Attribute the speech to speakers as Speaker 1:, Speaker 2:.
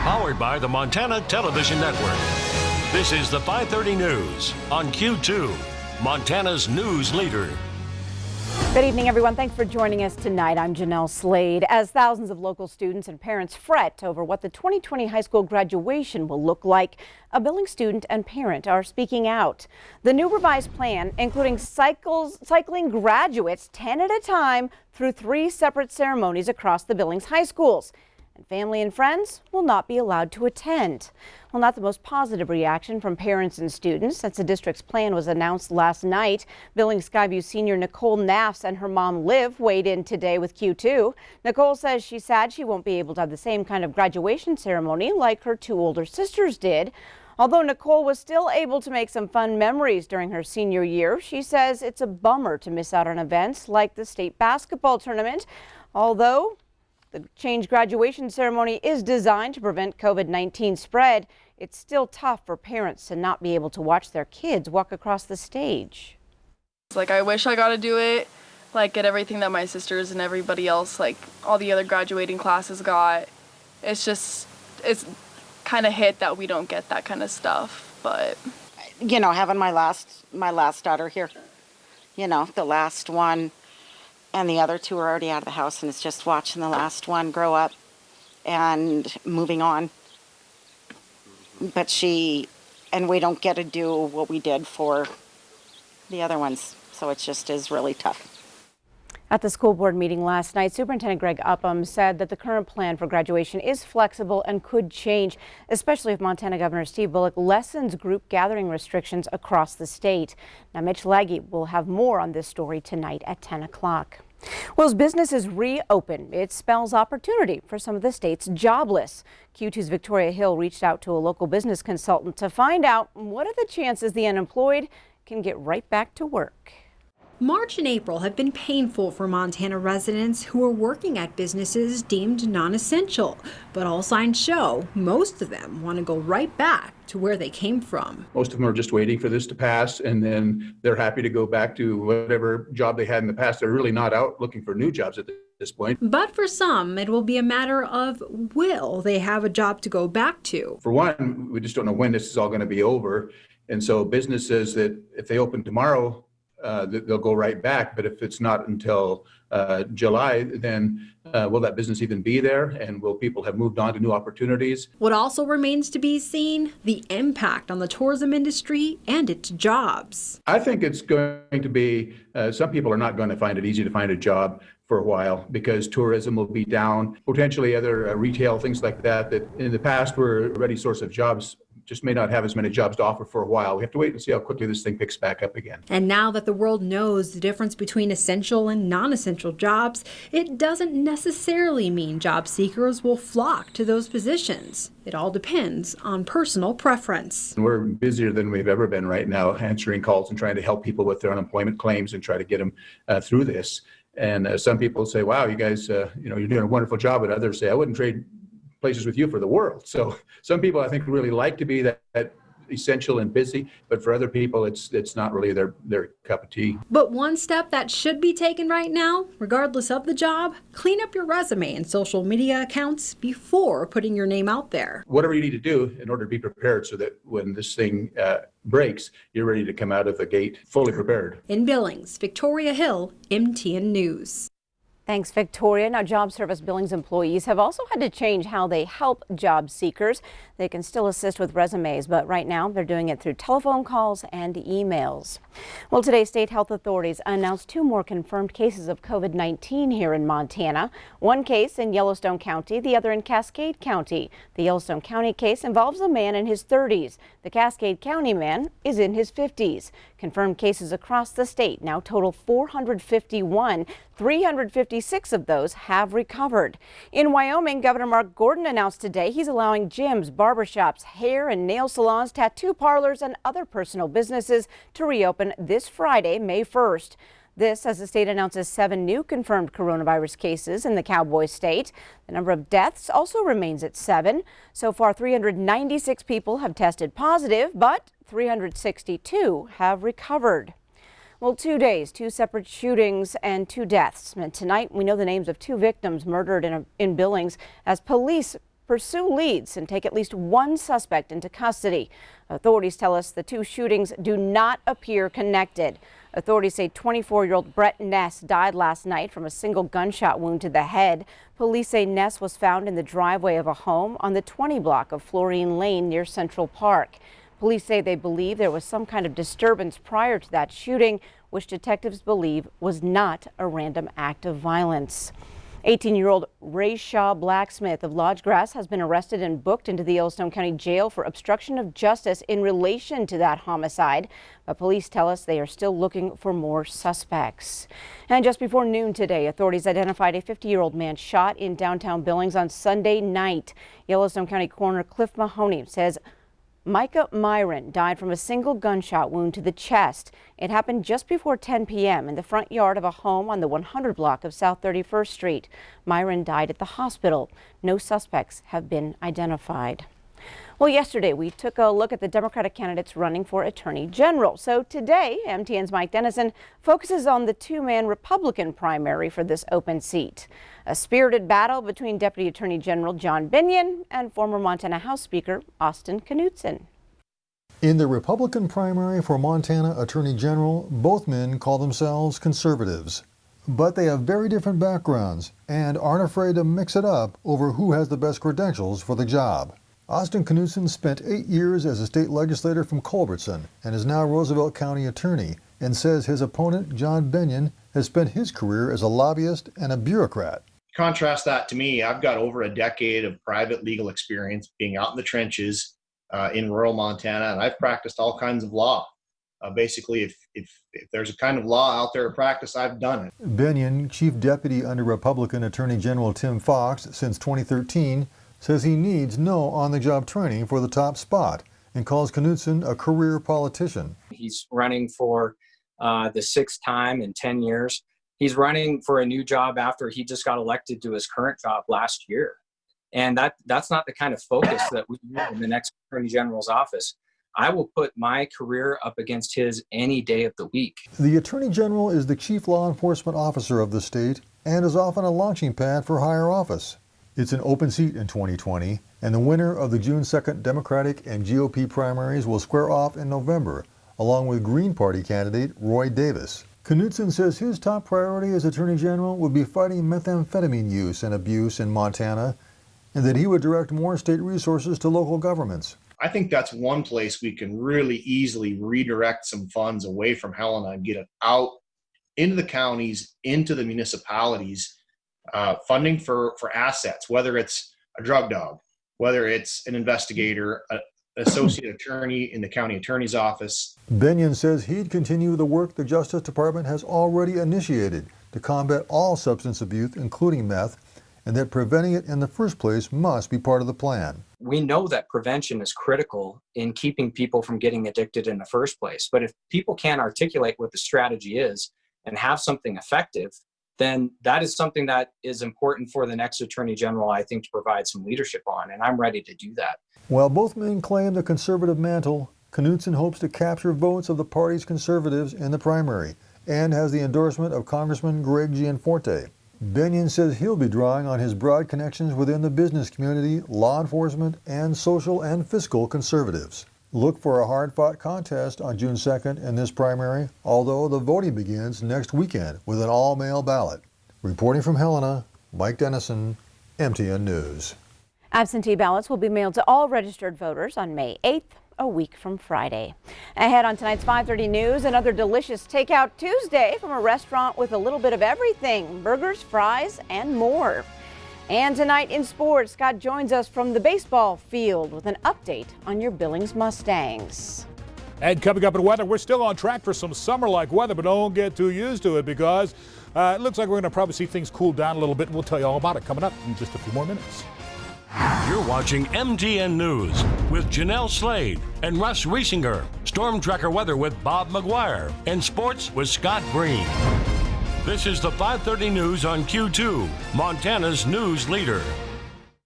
Speaker 1: Powered by the Montana Television Network. This is the 5:30 News on Q2, Montana's news leader.
Speaker 2: Good evening, everyone. Thanks for joining us tonight. I'm Jeanelle Slade. As thousands of local students and parents fret over what the 2020 high school graduation will look like, a Billings student and parent are speaking out. The new revised plan, including cycling graduates 10 at a time through 3 separate ceremonies across the Billings high schools. And family and friends will not be allowed to attend. Well, not the most positive reaction from parents and students since the district's plan was announced last night. Billings Skyview senior Nicole Naffs and her mom Liv weighed in today with Q2. Nicole says she's sad she won't be able to have the same kind of graduation ceremony like her 2 older sisters did. Although Nicole was still able to make some fun memories during her senior year, she says it's a bummer to miss out on events like the state basketball tournament. Although the changed graduation ceremony is designed to prevent COVID-19 spread, it's still tough for parents to not be able to watch their kids walk across the stage.
Speaker 3: Like, I wish I got to do it, like, get everything that my sisters and everybody else, like, all the other graduating classes got. It's kind of hit that we don't get that kind of stuff, but.
Speaker 4: You know, having my last daughter here, you know, the last one, and the other 2 are already out of the house, and it's just watching the last one grow up and moving on. But we don't get to do what we did for the other ones, so it just is really tough.
Speaker 2: At the school board meeting last night, Superintendent Greg Upham said that the current plan for graduation is flexible and could change, especially if Montana Governor Steve Bullock lessens group gathering restrictions across the state. Now, Mitch Laggy will have more on this story tonight at 10 o'clock. Well, as businesses reopen, it spells opportunity for some of the state's jobless. Q2's Victoria Hill reached out to a local business consultant to find out what are the chances the unemployed can get right back to work.
Speaker 5: March and April have been painful for Montana residents who are working at businesses deemed non-essential, but all signs show most of them want to go right back to where they came from.
Speaker 6: Most of them are just waiting for this to pass, and then they're happy to go back to whatever job they had in the past. They're really not out looking for new jobs at this point.
Speaker 5: But for some, it will be a matter of will they have a job to go back to.
Speaker 6: For one, we just don't know when this is all going to be over. And so businesses that if they open tomorrow, they'll go right back. But if it's not until July, then will that business even be there? And will people have moved on to new opportunities?
Speaker 5: What also remains to be seen, the impact on the tourism industry and its jobs.
Speaker 6: I think it's going to be, some people are not going to find it easy to find a job for a while because tourism will be down, potentially other retail, things like that in the past were a ready source of jobs, just may not have as many jobs to offer for a while. We have to wait and see how quickly this thing picks back up again.
Speaker 5: And now that the world knows the difference between essential and non-essential jobs, it doesn't necessarily mean job seekers will flock to those positions. It all depends on personal preference.
Speaker 6: We're busier than we've ever been right now, answering calls and trying to help people with their unemployment claims and try to get them through this. And some people say, wow, you guys, you're doing a wonderful job. And others say, I wouldn't trade places with you for the world. So some people I think really like to be that essential and busy, but for other people it's not really their cup of tea.
Speaker 5: But one step that should be taken right now, regardless of the job, clean up your resume and social media accounts before putting your name out there.
Speaker 6: Whatever you need to do in order to be prepared so that when this thing breaks, you're ready to come out of the gate fully prepared.
Speaker 5: In Billings, Victoria Hill, MTN News.
Speaker 2: Thanks, Victoria. Now, Job Service Billings employees have also had to change how they help job seekers. They can still assist with resumes, but right now they're doing it through telephone calls and emails. Well, today state health authorities announced 2 more confirmed cases of COVID-19 here in Montana. One case in Yellowstone County, the other in Cascade County. The Yellowstone County case involves a man in his 30s. The Cascade County man is in his 50s. Confirmed cases across the state now total 451. 356 of those have recovered. In Wyoming, Governor Mark Gordon announced today he's allowing gyms, barbershops, hair and nail salons, tattoo parlors, and other personal businesses to reopen this Friday, May 1st. This as the state announces 7 new confirmed coronavirus cases in the Cowboy State. The number of deaths also remains at 7. So far, 396 people have tested positive, but 362 have recovered. Well, 2 days, 2 separate shootings and 2 deaths. And tonight, we know the names of 2 victims murdered in Billings as police pursue leads and take at least one suspect into custody. Authorities tell us the two shootings do not appear connected. Authorities say 24-year-old Brett Ness died last night from a single gunshot wound to the head. Police say Ness was found in the driveway of a home on the 20 block of Florine Lane near Central Park. Police say they believe there was some kind of disturbance prior to that shooting, which detectives believe was not a random act of violence. 18-year-old Ray Shaw Blacksmith of Lodge Grass has been arrested and booked into the Yellowstone County Jail for obstruction of justice in relation to that homicide. But police tell us they are still looking for more suspects. And just before noon today, authorities identified a 50-year-old man shot in downtown Billings on Sunday night. Yellowstone County Coroner Cliff Mahoney says Micah Myron died from a single gunshot wound to the chest. It happened just before 10 p.m. in the front yard of a home on the 100 block of South 31st Street. Myron died at the hospital. No suspects have been identified. Well, yesterday we took a look at the Democratic candidates running for Attorney General. So today, MTN's Mike Dennison focuses on the two-man Republican primary for this open seat. A spirited battle between Deputy Attorney General John Binion and former Montana House Speaker Austin Knudsen.
Speaker 7: In the Republican primary for Montana Attorney General, both men call themselves conservatives. But they have very different backgrounds and aren't afraid to mix it up over who has the best credentials for the job. Austin Knudsen spent 8 years as a state legislator from Culbertson and is now Roosevelt County attorney, and says his opponent, John Binion, has spent his career as a lobbyist and a bureaucrat.
Speaker 8: Contrast that to me. I've got over a decade of private legal experience being out in the trenches in rural Montana, and I've practiced all kinds of law. Basically, if there's a kind of law out there to practice, I've done it.
Speaker 7: Binion, chief deputy under Republican Attorney General Tim Fox since 2013, says he needs no on-the-job training for the top spot and calls Knudsen a career politician.
Speaker 9: He's running for the sixth time in 10 years. He's running for a new job after he just got elected to his current job last year. And that's not the kind of focus that we need in the next Attorney General's office. I will put my career up against his any day of the week.
Speaker 7: The Attorney General is the chief law enforcement officer of the state and is often a launching pad for higher office. It's an open seat in 2020, and the winner of the June 2nd Democratic and GOP primaries will square off in November, along with Green Party candidate Roy Davis. Knudsen says his top priority as Attorney General would be fighting methamphetamine use and abuse in Montana, and that he would direct more state resources to local governments.
Speaker 8: I think that's one place we can really easily redirect some funds away from Helena and get it out into the counties, into the municipalities, funding for assets, whether it's a drug dog, whether it's an investigator, an associate attorney in the county attorney's office.
Speaker 7: Binion says he'd continue the work the Justice Department has already initiated to combat all substance abuse, including meth, and that preventing it in the first place must be part of the plan.
Speaker 9: We know that prevention is critical in keeping people from getting addicted in the first place. But if people can't articulate what the strategy is and have something effective, then that is something that is important for the next Attorney General, I think, to provide some leadership on, and I'm ready to do that.
Speaker 7: While both men claim the conservative mantle, Knudsen hopes to capture votes of the party's conservatives in the primary and has the endorsement of Congressman Greg Gianforte. Binion says he'll be drawing on his broad connections within the business community, law enforcement, and social and fiscal conservatives. Look for a hard-fought contest on June 2nd in this primary, although the voting begins next weekend with an all-mail ballot. Reporting from Helena, Mike Dennison, MTN News.
Speaker 2: Absentee ballots will be mailed to all registered voters on May 8th, a week from Friday. Ahead on tonight's 5:30 News, another delicious takeout Tuesday from a restaurant with a little bit of everything, burgers, fries, and more. And tonight in sports, Scott joins us from the baseball field with an update on your Billings Mustangs.
Speaker 10: And coming up in weather, we're still on track for some summer-like weather, but don't get too used to it because it looks like we're going to probably see things cool down a little bit, and we'll tell you all about it coming up in just a few more minutes.
Speaker 1: You're watching MTN News with Jeanelle Slade and Russ Riesinger. Storm Tracker weather with Bob McGuire. And sports with Scott Breen. This is the 5:30 News on Q2, Montana's news leader.